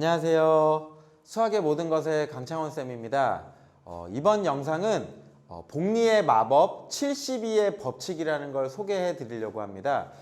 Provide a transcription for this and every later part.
안녕하세요. 수학의 모든 것의 강창원 쌤입니다. 이번 영상은 복리의 마법 72의 법칙이라는 걸 소개해 드리려고 합니다.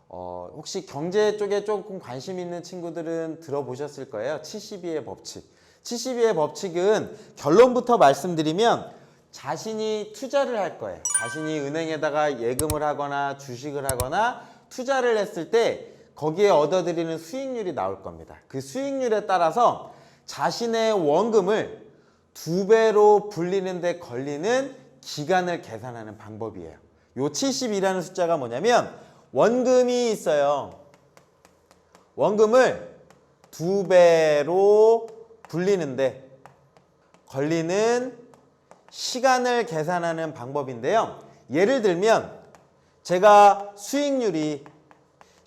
혹시 경제 쪽에 조금 관심 있는 친구들은 들어보셨을 거예요. 72의 법칙. 72의 법칙은 결론부터 말씀드리면 자신이 투자를 할 거예요. 자신이 은행에다가 예금을 하거나 주식을 하거나 투자를 했을 때 거기에 얻어들이는 수익률이 나올 겁니다. 그 수익률에 따라서 자신의 원금을 2배로 불리는 데 걸리는 기간을 계산하는 방법이에요. 요 72라는 숫자가 뭐냐면 원금이 있어요. 원금을 2배로 불리는데 걸리는 시간을 계산하는 방법인데요. 예를 들면 제가 수익률이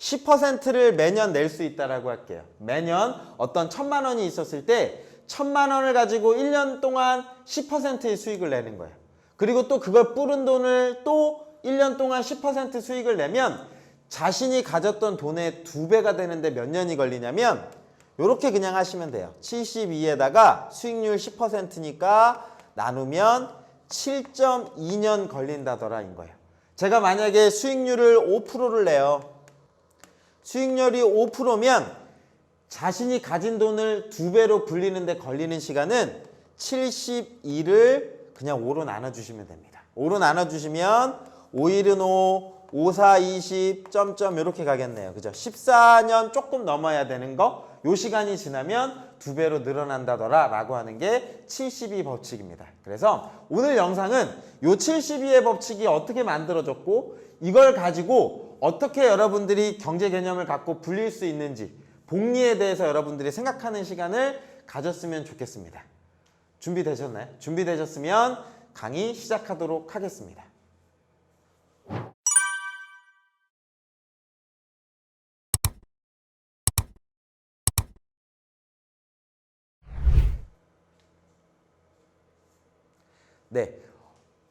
10%를 매년 낼 수 있다라고 할게요. 매년 어떤 1,000만 원이 있었을 때 1,000만 원을 가지고 1년 동안 10%의 수익을 내는 거예요. 그리고 또 그걸 뿌른 돈을 또 1년 동안 10% 수익을 내면 자신이 가졌던 돈의 2배가 되는데 몇 년이 걸리냐면 이렇게 그냥 하시면 돼요. 72에다가 수익률 10%니까 나누면 7.2년 걸린다더라인 거예요. 제가 만약에 수익률을 5%를 내요. 수익률이 5%면 자신이 가진 돈을 2배로 불리는데 걸리는 시간은 72를 그냥 5로 나눠주시면 됩니다. 5로 나눠주시면 5일은 5, 5, 4, 20, 점점 이렇게 가겠네요. 그죠? 14년 조금 넘어야 되는 거, 요 시간이 지나면 2배로 늘어난다더라 라고 하는 게 72 법칙입니다. 그래서 오늘 영상은 요 72의 법칙이 어떻게 만들어졌고 이걸 가지고 어떻게 여러분들이 경제 개념을 갖고 불릴 수 있는지 복리에 대해서 여러분들이 생각하는 시간을 가졌으면 좋겠습니다. 준비되셨나요? 준비되셨으면 강의 시작하도록 하겠습니다. 네,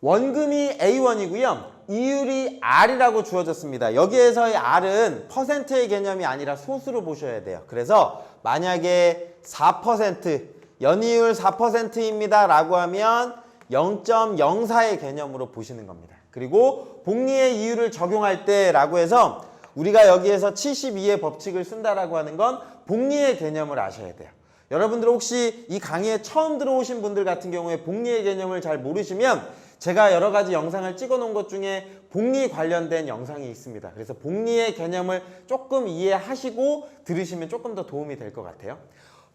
원금이 A1이고요. 이율이 R이라고 주어졌습니다. 여기에서의 R은 퍼센트의 개념이 아니라 소수로 보셔야 돼요. 그래서 만약에 4%, 연이율 4%입니다 라고 하면 0.04의 개념으로 보시는 겁니다. 그리고 복리의 이율을 적용할 때 라고 해서 우리가 여기에서 72의 법칙을 쓴다라고 하는 건 복리의 개념을 아셔야 돼요. 여러분들 혹시 이 강의에 처음 들어오신 분들 같은 경우에 복리의 개념을 잘 모르시면 제가 여러 가지 영상을 찍어 놓은 것 중에 복리 관련된 영상이 있습니다. 그래서 복리의 개념을 조금 이해하시고 들으시면 조금 더 도움이 될 것 같아요.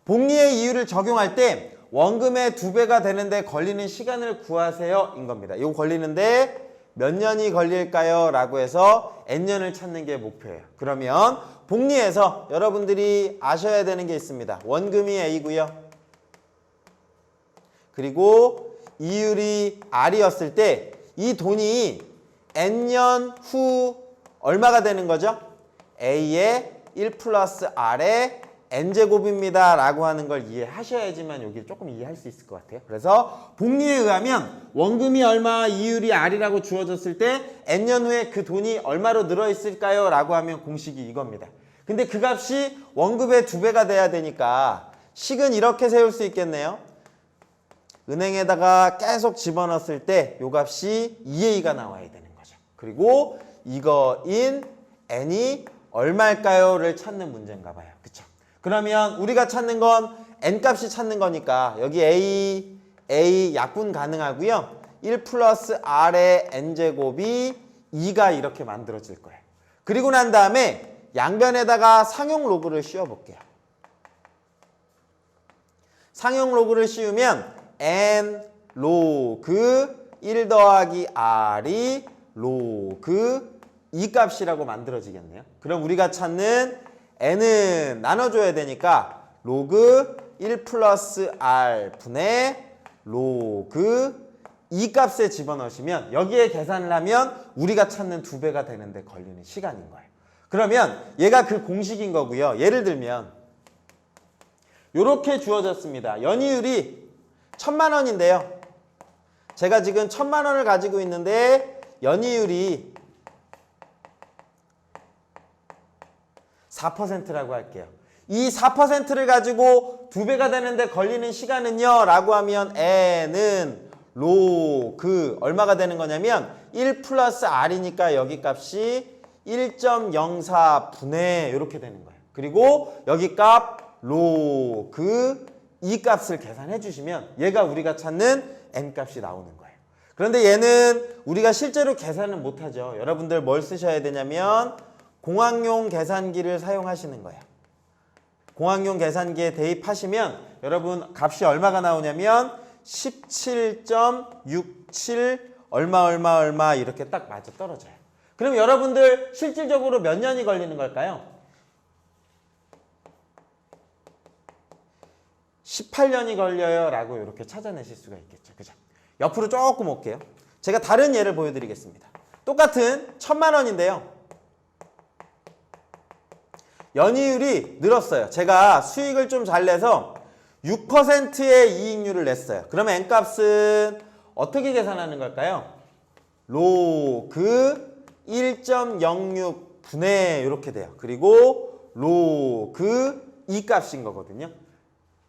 복리의 이율을 적용할 때 원금의 2배가 되는데 걸리는 시간을 구하세요 인 겁니다. 이거 걸리는데 몇 년이 걸릴까요? 라고 해서 N년을 찾는 게 목표예요. 그러면 복리에서 여러분들이 아셔야 되는 게 있습니다. 원금이 A고요. 그리고 이율이 R이었을 때 이 돈이 N년 후 얼마가 되는 거죠? A의 1 플러스 R의 N제곱입니다 라고 하는 걸 이해하셔야지만 여기를 조금 이해할 수 있을 것 같아요. 그래서 복리에 의하면 원금이 얼마, 이율이 R이라고 주어졌을 때 N년 후에 그 돈이 얼마로 늘어있을까요? 라고 하면 공식이 이겁니다. 근데 그 값이 원금의 2배가 돼야 되니까 식은 이렇게 세울 수 있겠네요. 은행에다가 계속 집어넣었을 때 요 값이 2A가 나와야 되는 거죠. 그리고 이거인 N이 얼마일까요?를 찾는 문제인가 봐요. 그쵸? 그러면 우리가 찾는 건 N값이 찾는 거니까 여기 A 약분 가능하고요. 1 플러스 R의 N제곱이 2가 이렇게 만들어질 거예요. 그리고 난 다음에 양변에다가 상용 로그를 씌워볼게요. 상용 로그를 씌우면 N 로그 1 더하기 R이 로그 2 값이라고 만들어지겠네요. 그럼 우리가 찾는 N은 나눠줘야 되니까 로그 1 플러스 R 분의 로그 2 값에 집어넣으시면 여기에 계산을 하면 우리가 찾는 2배가 되는데 걸리는 시간인 거예요. 그러면 얘가 그 공식인 거고요. 예를 들면 이렇게 주어졌습니다. 연이율이 1,000만 원인데요. 제가 지금 1,000만 원을 가지고 있는데 연이율이 4%라고 할게요. 이 4%를 가지고 2배가 되는데 걸리는 시간은요 라고 하면 n은 로그 얼마가 되는 거냐면 1 플러스 r이니까 여기 값이 1.04분의 이렇게 되는 거예요. 그리고 여기 값 로그 이 값을 계산해 주시면 얘가 우리가 찾는 n 값이 나오는 거예요. 그런데 얘는 우리가 실제로 계산을 못하죠. 여러분들 뭘 쓰셔야 되냐면 공학용 계산기를 사용하시는 거예요. 공학용 계산기에 대입하시면 여러분 값이 얼마가 나오냐면 17.67 얼마 이렇게 딱 맞아 떨어져요. 그럼 여러분들 실질적으로 몇 년이 걸리는 걸까요? 18년이 걸려요 라고 이렇게 찾아내실 수가 있겠죠. 그죠? 옆으로 조금 올게요. 제가 다른 예를 보여드리겠습니다. 똑같은 1000만 원인데요. 연이율이 늘었어요. 제가 수익을 좀 잘 내서 6%의 이익률을 냈어요. 그러면 n값은 어떻게 계산하는 걸까요? 로그 1.06분의 이렇게 돼요. 그리고 로그 이 값인 거거든요.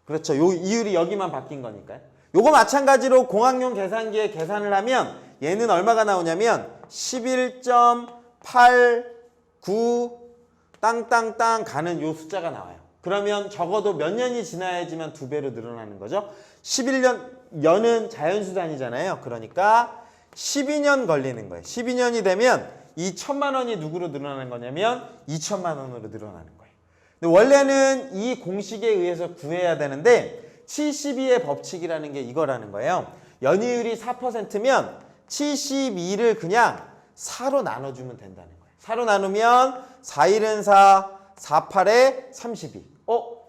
그렇죠. 요 이율이 여기만 바뀐 거니까요. 요거 마찬가지로 공학용 계산기에 계산을 하면 얘는 얼마가 나오냐면 11.89 땅땅땅 가는 요 숫자가 나와요. 그러면 적어도 몇 년이 지나야지만 2배로 늘어나는 거죠. 11년은 자연수단이잖아요. 그러니까 12년 걸리는 거예요. 12년이 되면 이 1000만 원이 누구로 늘어나는 거냐면 2000만 원으로 늘어나는 거예요. 근데 원래는 이 공식에 의해서 구해야 되는데 72의 법칙이라는 게 이거라는 거예요. 연이율이 4%면 72를 그냥 4로 나눠주면 된다는 거예요. 4로 나누면 4일은 4, 48에 32.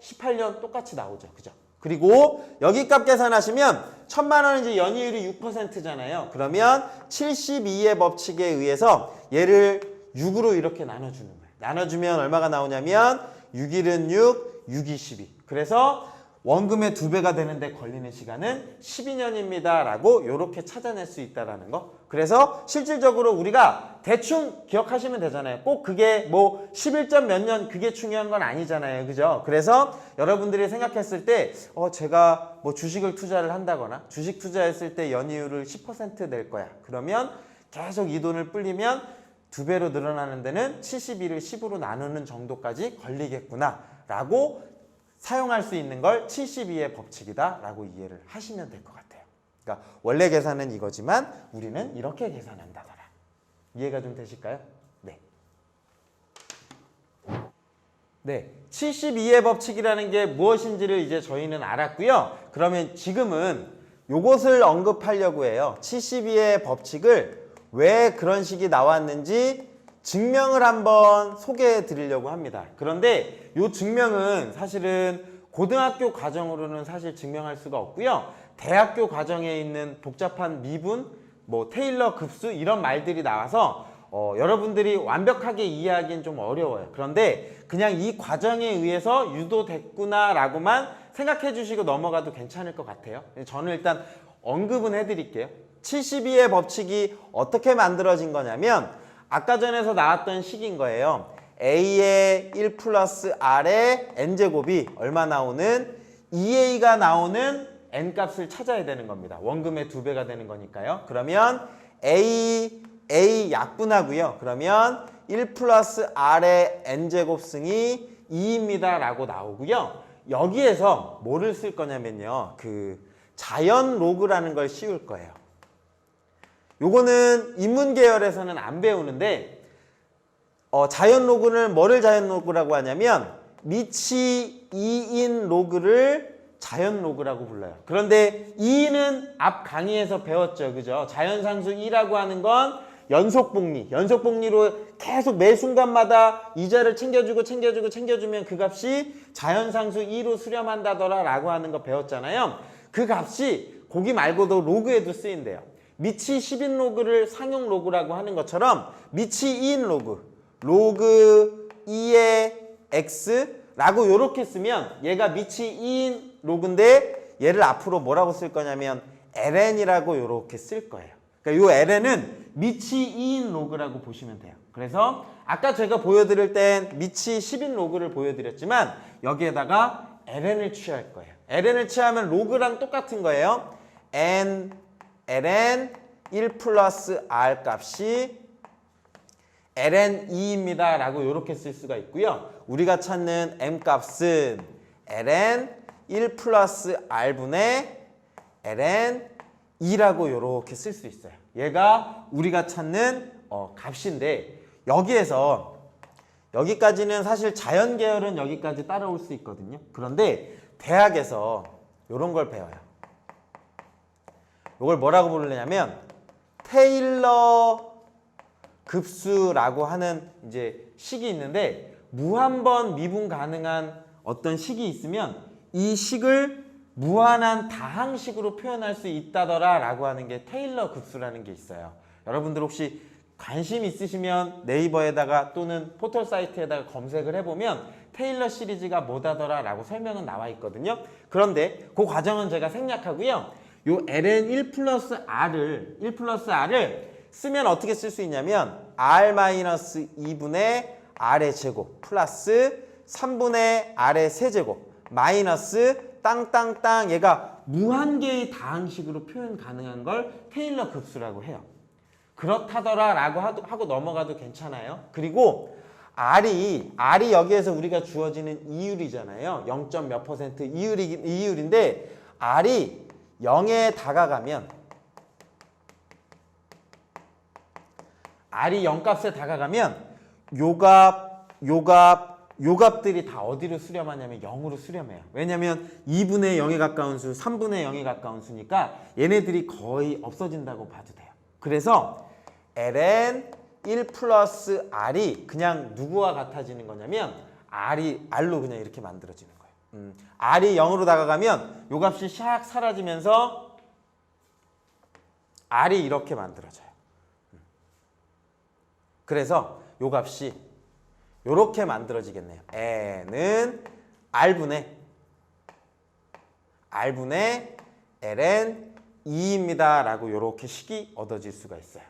18년 똑같이 나오죠. 그죠? 그리고 여기 값 계산하시면 1000만 원은 이제 연이율이 6%잖아요. 그러면 72의 법칙에 의해서 얘를 6으로 이렇게 나눠주는 거예요. 나눠주면 얼마가 나오냐면 6일은 6, 6이 12. 그래서 원금의 2배가 되는데 걸리는 시간은 12년입니다 라고 이렇게 찾아낼 수 있다는 거. 그래서 실질적으로 우리가 대충 기억하시면 되잖아요. 꼭 그게 뭐 11점 몇 년 그게 중요한 건 아니잖아요. 그죠? 그래서 여러분들이 생각했을 때 제가 뭐 주식을 투자를 한다거나 주식 투자했을 때 연이율을 10% 낼 거야. 그러면 계속 이 돈을 불리면 2배로 늘어나는 데는 72를 10으로 나누는 정도까지 걸리겠구나 라고 사용할 수 있는 걸 72의 법칙이다 라고 이해를 하시면 될 것 같아요. 그러니까 원래 계산은 이거지만 우리는 이렇게 계산한다더라. 이해가 좀 되실까요? 네. 네, 72의 법칙이라는 게 무엇인지를 이제 저희는 알았고요. 그러면 지금은 요것을 언급하려고 해요. 72의 법칙을 왜 그런 식이 나왔는지 증명을 한번 소개해 드리려고 합니다. 그런데 이 증명은 사실은 고등학교 과정으로는 사실 증명할 수가 없고요. 대학교 과정에 있는 복잡한 미분, 뭐 테일러 급수 이런 말들이 나와서 여러분들이 완벽하게 이해하기는 좀 어려워요. 그런데 그냥 이 과정에 의해서 유도됐구나 라고만 생각해 주시고 넘어가도 괜찮을 것 같아요. 저는 일단 언급은 해드릴게요. 72의 법칙이 어떻게 만들어진 거냐면 아까 전에서 나왔던 식인 거예요. A의 1 플러스 R의 N제곱이 얼마 나오는 2A가 나오는 N값을 찾아야 되는 겁니다. 원금의 2배가 되는 거니까요. 그러면 A 약분하고요. 그러면 1 플러스 R의 N제곱승이 2입니다 라고 나오고요. 여기에서 뭐를 쓸 거냐면요. 그 자연 로그라는 걸 씌울 거예요. 요거는 인문 계열에서는 안 배우는데 자연 로그는 뭐를 자연 로그라고 하냐면 미치 2인 로그를 자연 로그라고 불러요. 그런데 2는 앞 강의에서 배웠죠. 그죠? 자연상수 2라고 하는 건 연속복리. 연속복리로 계속 매 순간마다 이자를 챙겨주면 그 값이 자연상수 2로 수렴한다더라 라고 하는 거 배웠잖아요. 그 값이 거기 말고도 로그에도 쓰인대요. 미치 10인 로그를 상용 로그라고 하는 것처럼 미치 2인 로그, 로그 2의 x라고 이렇게 쓰면 얘가 미치 2인 로그인데 얘를 앞으로 뭐라고 쓸 거냐면 ln이라고 이렇게 쓸 거예요. 그러니까 그러니까 요 ln은 밑이 2인 로그라고 보시면 돼요. 그래서 아까 제가 보여드릴 땐 밑이 10인 로그를 보여드렸지만 여기에다가 ln을 취할 거예요. ln을 취하면 로그랑 똑같은 거예요. ln 1 플러스 r 값이 ln 2입니다 라고 이렇게 쓸 수가 있고요. 우리가 찾는 m 값은 ln 1 플러스 r분의 ln 2라고 이렇게 쓸 수 있어요. 얘가 우리가 찾는 값인데 여기에서 여기까지는 사실 자연계열은 여기까지 따라올 수 있거든요. 그런데 대학에서 이런 걸 배워요. 이걸 뭐라고 부르냐면 테일러 급수라고 하는 이제 식이 있는데 무한번 미분 가능한 어떤 식이 있으면 이 식을 무한한 다항식으로 표현할 수 있다더라 라고 하는 게 테일러 급수라는 게 있어요. 여러분들 혹시 관심 있으시면 네이버에다가 또는 포털 사이트에다가 검색을 해보면 테일러 시리즈가 뭐다더라 라고 설명은 나와 있거든요. 그런데 그 과정은 제가 생략하고요. 요 ln 1 플러스 r을 쓰면 어떻게 쓸 수 있냐면 r-2분의 r의 제곱 플러스 3분의 r의 세제곱 마이너스 땅땅땅 얘가 무한개의 다항식으로 표현 가능한 걸 테일러 급수라고 해요. 그렇다더라 라고 하고 넘어가도 괜찮아요. 그리고 R이 여기에서 우리가 주어지는 이율이잖아요. 0. 몇 % 이율인데 R이 0에 다가가면 R이 0값에 다가가면 요값들이 다 어디로 수렴하냐면 0으로 수렴해요. 왜냐면 2분의 0에 가까운 수, 3분의 0에 가까운 수니까 얘네들이 거의 없어진다고 봐도 돼요. 그래서 ln 1 플러스 r이 그냥 누구와 같아지는 거냐면 r로 그냥 이렇게 만들어지는 거예요. r이 0으로 다가가면 요 값이 샥 사라지면서 r이 이렇게 만들어져요. 그래서 요 값이 요렇게 만들어지겠네요. n은 r분의 ln 2입니다 라고 요렇게 식이 얻어질 수가 있어요.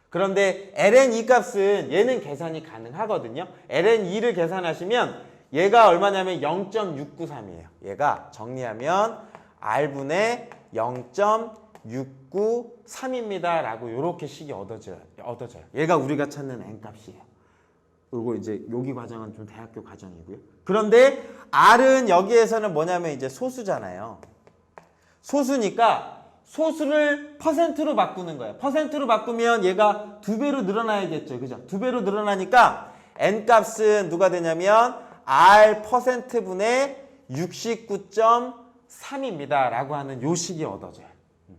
그런데 ln 2 값은 얘는 계산이 가능하거든요. ln 2를 계산하시면 얘가 얼마냐면 0.693이에요. 얘가 정리하면 r분의 0.693입니다 라고 요렇게 식이 얻어져요. 얘가 우리가 찾는 n 값이에요. 그리고 이제 여기 과정은 좀 대학교 과정이고요. 그런데 r은 여기에서는 뭐냐면 이제 소수잖아요. 소수니까 소수를 퍼센트로 바꾸는 거예요. 퍼센트로 바꾸면 얘가 2배로 늘어나야겠죠. 그죠? 2배로 늘어나니까 n 값은 누가 되냐면 r 퍼센트분의 69.3입니다 라고 하는 요 식이 얻어져요.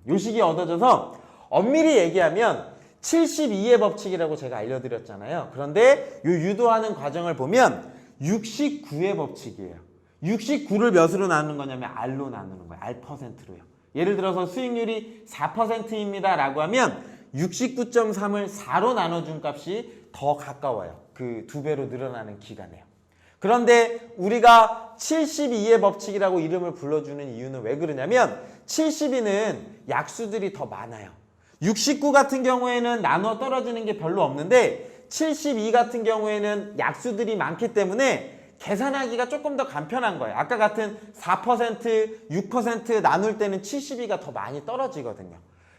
요 식이 얻어져서 엄밀히 얘기하면 72의 법칙이라고 제가 알려드렸잖아요. 그런데 요 유도하는 과정을 보면 69의 법칙이에요. 69를 몇으로 나누는 거냐면 r로 나누는 거예요. r 퍼센트로요. 예를 들어서 수익률이 4%입니다 라고 하면 69.3을 4로 나눠준 값이 더 가까워요. 그 2배로 늘어나는 기간에요. 그런데 우리가 72의 법칙이라고 이름을 불러주는 이유는 왜 그러냐면 72는 약수들이 더 많아요. 69 같은 경우에는 나눠 떨어지는 게 별로 없는데 72 같은 경우에는 약수들이 많기 때문에 계산하기가 조금 더 간편한 거예요. 아까 같은 4%, 6% 나눌 때는 72가 더 많이 떨어지거든요.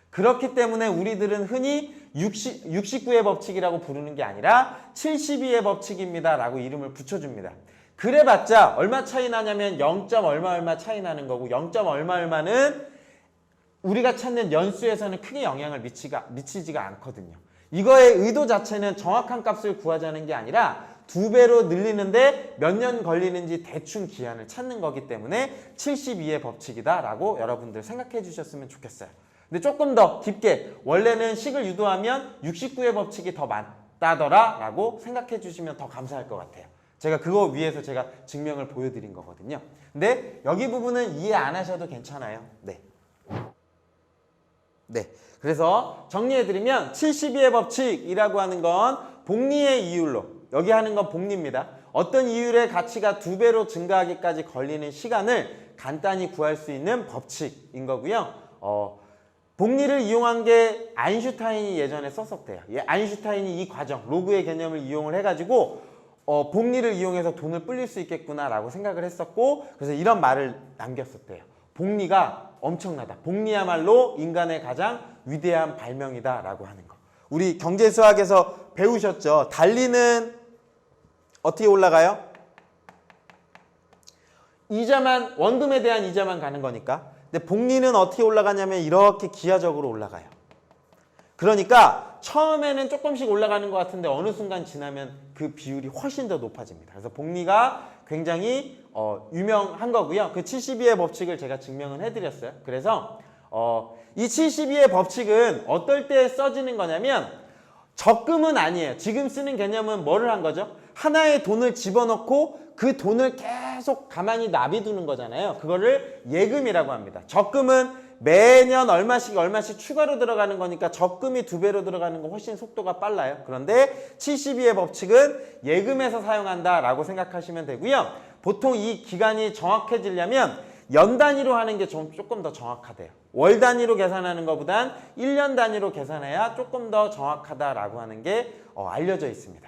그렇기 때문에 우리들은 흔히 69의 법칙이라고 부르는 게 아니라 72의 법칙입니다 라고 이름을 붙여줍니다. 그래봤자 얼마 차이 나냐면 0. 얼마 차이 나는 거고 0. 얼마는 우리가 찾는 연수에서는 크게 영향을 미치지가 않거든요. 이거의 의도 자체는 정확한 값을 구하자는 게 아니라 2배로 늘리는데 몇 년 걸리는지 대충 기한을 찾는 거기 때문에 72의 법칙이다 라고 여러분들 생각해 주셨으면 좋겠어요. 근데 조금 더 깊게 원래는 식을 유도하면 69의 법칙이 더 맞다더라 라고 생각해 주시면 더 감사할 것 같아요. 제가 그거 위해서 제가 증명을 보여드린 거거든요. 근데 여기 부분은 이해 안 하셔도 괜찮아요. 네. 그래서 정리해드리면 72의 법칙이라고 하는 건 복리의 이율로, 여기 하는 건 복리입니다. 어떤 이율의 가치가 2배로 증가하기까지 걸리는 시간을 간단히 구할 수 있는 법칙인 거고요. 복리를 이용한 게 아인슈타인이 예전에 썼었대요. 아인슈타인이 이 과정, 로그의 개념을 이용을 해가지고 복리를 이용해서 돈을 불릴 수 있겠구나라고 생각을 했었고, 그래서 이런 말을 남겼었대요. 복리가 엄청나다. 복리야말로 인간의 가장 위대한 발명이다라고 하는 거. 우리 경제수학에서 배우셨죠? 달리는 어떻게 올라가요? 이자만, 원금에 대한 이자만 가는 거니까. 근데 복리는 어떻게 올라가냐면 이렇게 기하적으로 올라가요. 그러니까 처음에는 조금씩 올라가는 것 같은데 어느 순간 지나면 그 비율이 훨씬 더 높아집니다. 그래서 복리가 굉장히 유명한 거고요. 그 72의 법칙을 제가 증명을 해드렸어요. 그래서 이 72의 법칙은 어떨 때 써지는 거냐면 적금은 아니에요. 지금 쓰는 개념은 뭐를 한 거죠? 하나의 돈을 집어넣고 그 돈을 계속 가만히 놔비두는 거잖아요. 그거를 예금이라고 합니다. 적금은 매년 얼마씩 추가로 들어가는 거니까 적금이 2배로 들어가는 건 훨씬 속도가 빨라요. 그런데 72의 법칙은 예금에서 사용한다라고 생각하시면 되고요. 보통 이 기간이 정확해지려면 연 단위로 하는 게 조금 더 정확하대요. 월 단위로 계산하는 것보단 1년 단위로 계산해야 조금 더 정확하다라고 하는 게 알려져 있습니다.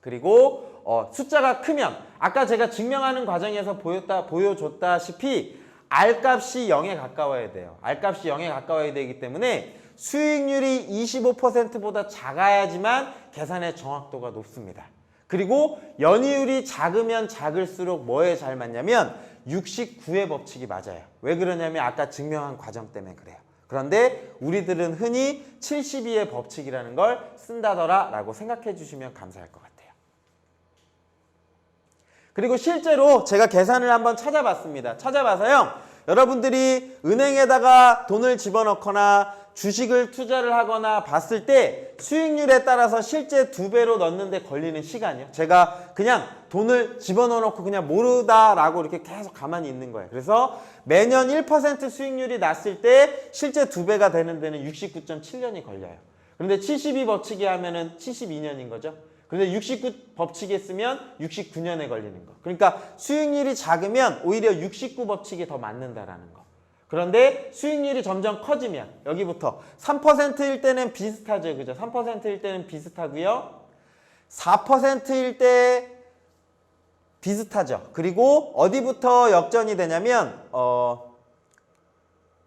그리고 숫자가 크면 아까 제가 증명하는 과정에서 보여줬다시피 R값이 0에 가까워야 돼요. R값이 0에 가까워야 되기 때문에 수익률이 25%보다 작아야지만 계산의 정확도가 높습니다. 그리고 연이율이 작으면 작을수록 뭐에 잘 맞냐면 69의 법칙이 맞아요. 왜 그러냐면 아까 증명한 과정 때문에 그래요. 그런데 우리들은 흔히 72의 법칙이라는 걸 쓴다더라 라고 생각해 주시면 감사할 것 같아요. 그리고 실제로 제가 계산을 한번 찾아봤습니다. 찾아봐서요. 여러분들이 은행에다가 돈을 집어넣거나 주식을 투자를 하거나 봤을 때 수익률에 따라서 실제 2배로 넣는데 걸리는 시간이요. 제가 그냥 돈을 집어넣어놓고 그냥 모르다라고 이렇게 계속 가만히 있는 거예요. 그래서 매년 1% 수익률이 났을 때 실제 2배가 되는 데는 69.7년이 걸려요. 그런데 72 법칙이 하면은 72년인 거죠. 근데 69 법칙에 쓰면 69년에 걸리는 거. 그러니까 수익률이 작으면 오히려 69 법칙이 더 맞는다라는 거. 그런데 수익률이 점점 커지면 여기부터 3%일 때는 비슷하죠. 그죠? 3%일 때는 비슷하고요. 4%일 때 비슷하죠. 그리고 어디부터 역전이 되냐면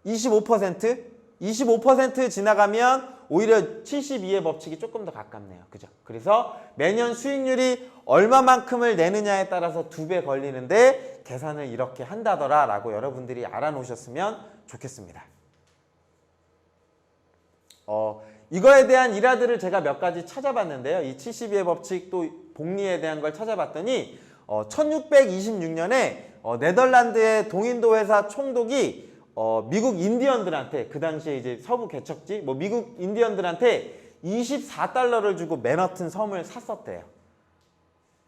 25%? 25% 지나가면 오히려 72의 법칙이 조금 더 가깝네요. 그죠? 그래서 매년 수익률이 얼마만큼을 내느냐에 따라서 2배 걸리는데 계산을 이렇게 한다더라 라고 여러분들이 알아놓으셨으면 좋겠습니다. 이거에 대한 일화들을 제가 몇 가지 찾아봤는데요. 이 72의 법칙 또 복리에 대한 걸 찾아봤더니 1626년에 네덜란드의 동인도 회사 총독이 미국 인디언들한테 그 당시에 이제 서부 개척지 미국 인디언들한테 24달러를 주고 맨하튼 섬을 샀었대요.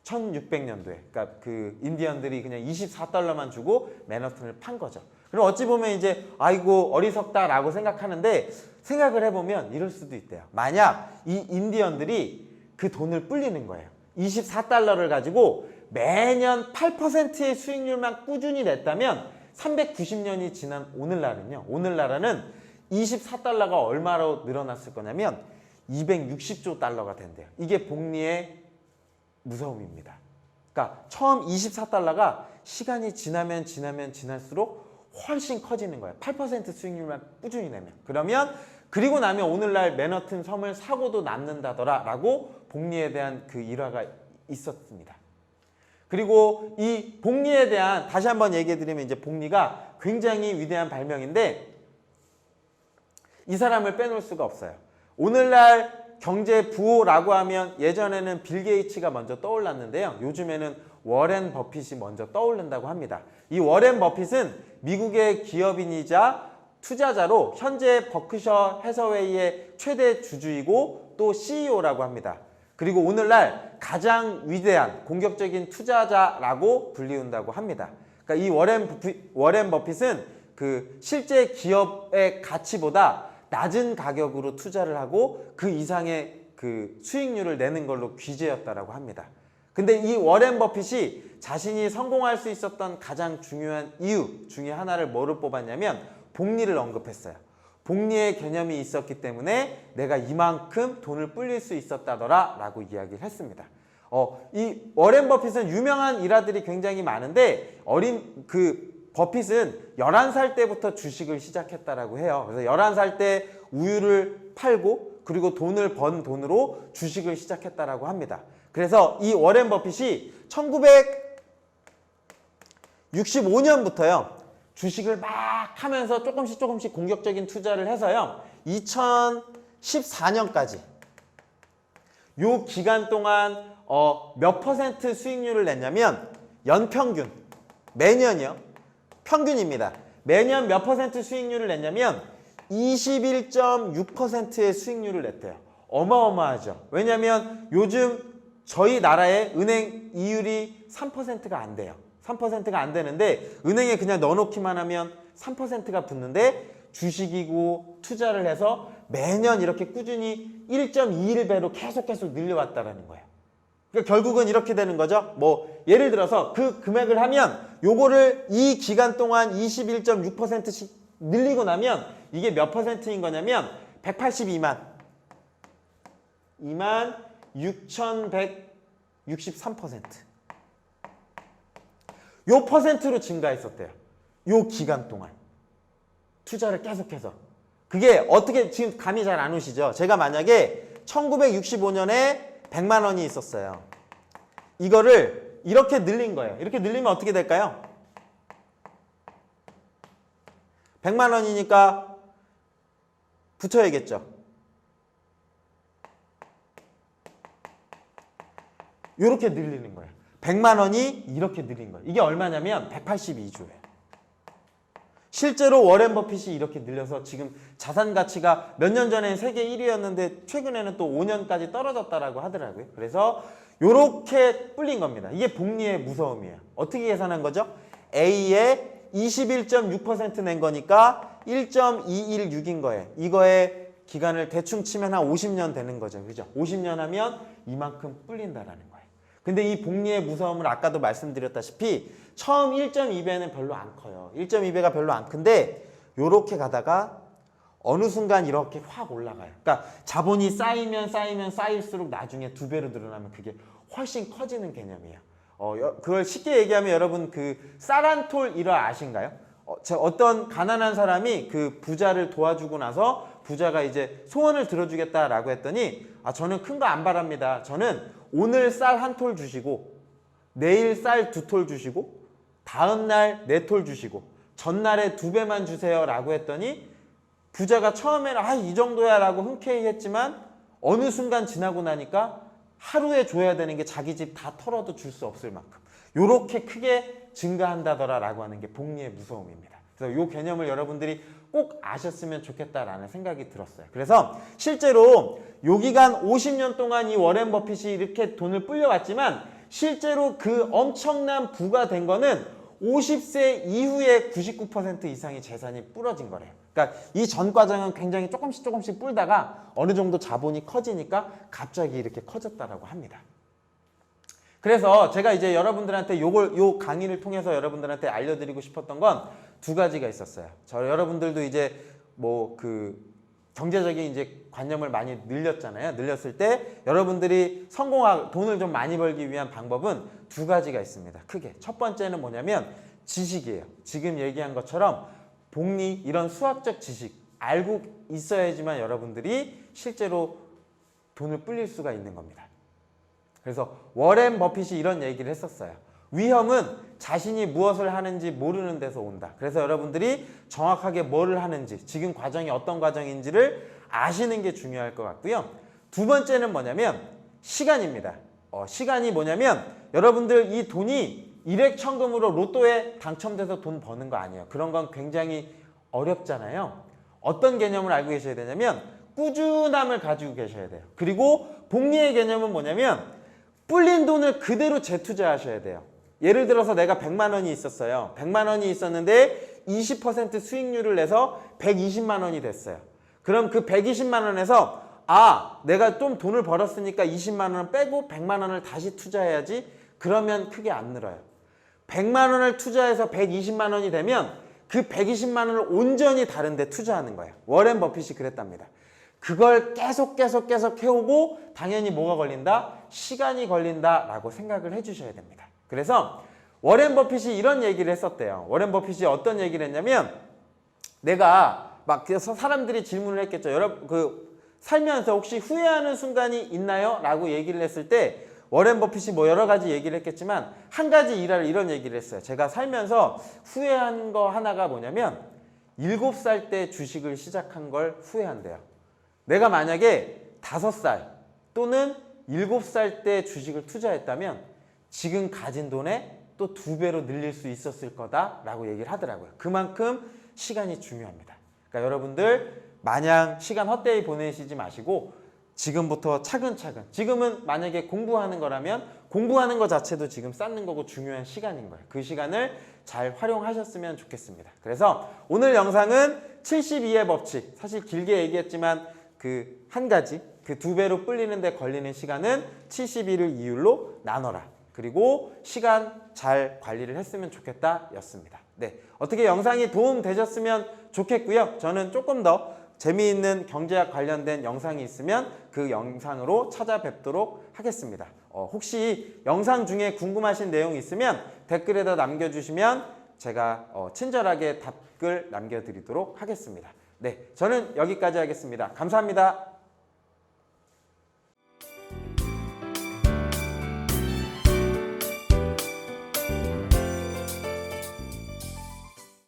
1600년도에. 그러니까 그 인디언들이 그냥 24달러만 주고 맨하튼을 판 거죠. 그럼 어찌 보면 이제 아이고 어리석다라고 생각하는데 생각을 해보면 이럴 수도 있대요. 만약 이 인디언들이 그 돈을 불리는 거예요. 24달러를 가지고 매년 8%의 수익률만 꾸준히 냈다면 390년이 지난 오늘날은요. 오늘날은 24달러가 얼마로 늘어났을 거냐면 260조 달러가 된대요. 이게 복리의 무서움입니다. 그러니까 처음 24달러가 시간이 지나면 지날수록 훨씬 커지는 거예요. 8% 수익률만 꾸준히 내면. 그리고 나면 오늘날 맨하튼 섬을 사고도 남는다더라 라고 복리에 대한 그 일화가 있었습니다. 그리고 이 복리에 대한 다시 한번 얘기해 드리면 이제 복리가 굉장히 위대한 발명인데 이 사람을 빼놓을 수가 없어요. 오늘날 경제 부호라고 하면 예전에는 빌 게이츠가 먼저 떠올랐는데요. 요즘에는 워렌 버핏이 먼저 떠오른다고 합니다. 이 워렌 버핏은 미국의 기업인이자 투자자로 현재 버크셔 해서웨이의 최대 주주이고 또 CEO라고 합니다. 그리고 오늘날 가장 위대한 공격적인 투자자라고 불리운다고 합니다. 그러니까 이 워렌 버핏은 그 실제 기업의 가치보다 낮은 가격으로 투자를 하고 그 이상의 그 수익률을 내는 걸로 귀재였다라고 합니다. 근데 이 워렌 버핏이 자신이 성공할 수 있었던 가장 중요한 이유 중에 하나를 뭐로 뽑았냐면 복리를 언급했어요. 복리의 개념이 있었기 때문에 내가 이만큼 돈을 불릴 수 있었다더라 라고 이야기를 했습니다. 이 워렌 버핏은 유명한 일화들이 굉장히 많은데 버핏은 11살 때부터 주식을 시작했다라고 해요. 그래서 11살 때 우유를 팔고 그리고 돈을 번 돈으로 주식을 시작했다라고 합니다. 그래서 이 워렌 버핏이 1965년부터요. 주식을 막 하면서 조금씩 공격적인 투자를 해서요. 2014년까지 요 기간 동안 몇 퍼센트 수익률을 냈냐면 연평균 매년이요. 평균입니다. 매년 몇 퍼센트 수익률을 냈냐면 21.6%의 수익률을 냈대요. 어마어마하죠. 왜냐하면 요즘 저희 나라의 은행 이율이 3%가 안 돼요. 3%가 안 되는데 은행에 그냥 넣어놓기만 하면 3%가 붙는데 주식이고 투자를 해서 매년 이렇게 꾸준히 1.21배로 계속 계속늘려왔다라는 거예요. 그러니까 결국은 이렇게 되는 거죠. 뭐 예를 들어서 그 금액을 하면 요거를 이 기간 동안 21.6%씩 늘리고 나면 이게 몇 퍼센트인 거냐면 182만 26,163%. 요 퍼센트로 증가했었대요. 요 기간 동안. 투자를 계속해서. 그게 어떻게 지금 감이 잘 안 오시죠? 제가 만약에 1965년에 100만 원이 있었어요. 이거를 이렇게 늘린 거예요. 이렇게 늘리면 어떻게 될까요? 100만 원이니까 붙여야겠죠. 이렇게 늘리는 거예요. 100만 원이 이렇게 늘린 거예요. 이게 얼마냐면 182조예요. 실제로 워렌 버핏이 이렇게 늘려서 지금 자산 가치가 몇 년 전에 세계 1위였는데 최근에는 또 5년까지 떨어졌다라고 하더라고요. 그래서 이렇게 불린 겁니다. 이게 복리의 무서움이에요. 어떻게 계산한 거죠? A에 21.6% 낸 거니까 1.216인 거예요. 이거의 기간을 대충 치면 한 50년 되는 거죠. 그죠? 50년 하면 이만큼 불린다라는 거예요. 근데 이 복리의 무서움을 아까도 말씀드렸다시피 처음 1.2배는 별로 안 커요. 1.2배가 별로 안 큰데 요렇게 가다가 어느 순간 이렇게 확 올라가요. 그러니까 자본이 쌓이면 쌓일수록 나중에 2배로 늘어나면 그게 훨씬 커지는 개념이에요. 그걸 쉽게 얘기하면 여러분 그 쌀한톨 일화 아신가요? 어떤 가난한 사람이 그 부자를 도와주고 나서 부자가 이제 소원을 들어주겠다라고 했더니 저는 큰 거 안 바랍니다. 저는 오늘 쌀 1톨 주시고 내일 쌀 2톨 주시고 다음날 4톨 주시고 전날에 2배만 주세요 라고 했더니 부자가 처음에는 이 정도야 라고 흔쾌히 했지만 어느 순간 지나고 나니까 하루에 줘야 되는 게 자기 집 다 털어도 줄 수 없을 만큼 요렇게 크게 증가한다더라 라고 하는 게 복리의 무서움입니다. 그래서 요 개념을 여러분들이 꼭 아셨으면 좋겠다라는 생각이 들었어요. 그래서 실제로 요 기간 50년 동안 이 워렌 버핏이 이렇게 돈을 불려왔지만 실제로 그 엄청난 부가 된 거는 50세 이후에 99% 이상의 재산이 불어진 거래요. 그러니까 이 전 과정은 굉장히 조금씩 불다가 어느 정도 자본이 커지니까 갑자기 이렇게 커졌다라고 합니다. 그래서 제가 이제 여러분들한테 요 강의를 통해서 여러분들한테 알려드리고 싶었던 건 2가지가 있었어요. 여러분들도 이제 뭐 경제적인 이제 관념을 많이 늘렸잖아요. 늘렸을 때 여러분들이 돈을 좀 많이 벌기 위한 방법은 2가지가 있습니다. 크게. 첫 번째는 뭐냐면 지식이에요. 지금 얘기한 것처럼 복리 이런 수학적 지식 알고 있어야지만 여러분들이 실제로 돈을 불릴 수가 있는 겁니다. 그래서 워렌 버핏이 이런 얘기를 했었어요. 위험은 자신이 무엇을 하는지 모르는 데서 온다. 그래서 여러분들이 정확하게 뭐를 하는지 지금 과정이 어떤 과정인지를 아시는 게 중요할 것 같고요. 2번째는 뭐냐면 시간입니다. 시간이 뭐냐면 여러분들 이 돈이 일액천금으로 로또에 당첨돼서 돈 버는 거 아니에요. 그런 건 굉장히 어렵잖아요. 어떤 개념을 알고 계셔야 되냐면 꾸준함을 가지고 계셔야 돼요. 그리고 복리의 개념은 뭐냐면 불린 돈을 그대로 재투자하셔야 돼요. 예를 들어서 내가 100만 원이 있었어요. 100만 원이 있었는데 20% 수익률을 내서 120만 원이 됐어요. 그럼 그 120만 원에서 내가 좀 돈을 벌었으니까 20만 원을 빼고 100만 원을 다시 투자해야지. 그러면 크게 안 늘어요. 100만 원을 투자해서 120만 원이 되면 그 120만 원을 온전히 다른 데 투자하는 거예요. 워렌 버핏이 그랬답니다. 그걸 계속 해오고 당연히 뭐가 걸린다? 시간이 걸린다라고 생각을 해주셔야 됩니다. 그래서 워렌 버핏이 이런 얘기를 했었대요. 워렌 버핏이 어떤 얘기를 했냐면 내가 막 그래서 사람들이 질문을 했겠죠. 여러분 살면서 혹시 후회하는 순간이 있나요? 라고 얘기를 했을 때 워렌 버핏이 뭐 여러 가지 얘기를 했겠지만 한 가지 이런 얘기를 했어요. 제가 살면서 후회한 거 하나가 뭐냐면 7살 때 주식을 시작한 걸 후회한대요. 내가 만약에 5살 또는 7살 때 주식을 투자했다면 지금 가진 돈의 또 2배로 늘릴 수 있었을 거다라고 얘기를 하더라고요. 그만큼 시간이 중요합니다. 그러니까 여러분들 마냥 시간 헛되이 보내시지 마시고 지금부터 차근차근, 지금은 만약에 공부하는 거라면 공부하는 거 자체도 지금 쌓는 거고 중요한 시간인 거예요. 그 시간을 잘 활용하셨으면 좋겠습니다. 그래서 오늘 영상은 72의 법칙, 사실 길게 얘기했지만 그 한 가지, 그 2배로 불리는 데 걸리는 시간은 72를 2율로 나눠라. 그리고 시간 잘 관리를 했으면 좋겠다 였습니다. 네, 어떻게 영상이 도움 되셨으면 좋겠고요. 저는 조금 더 재미있는 경제학 관련된 영상이 있으면 그 영상으로 찾아뵙도록 하겠습니다. 혹시 영상 중에 궁금하신 내용이 있으면 댓글에다 남겨주시면 제가 친절하게 답글 남겨드리도록 하겠습니다. 네, 저는 여기까지 하겠습니다. 감사합니다.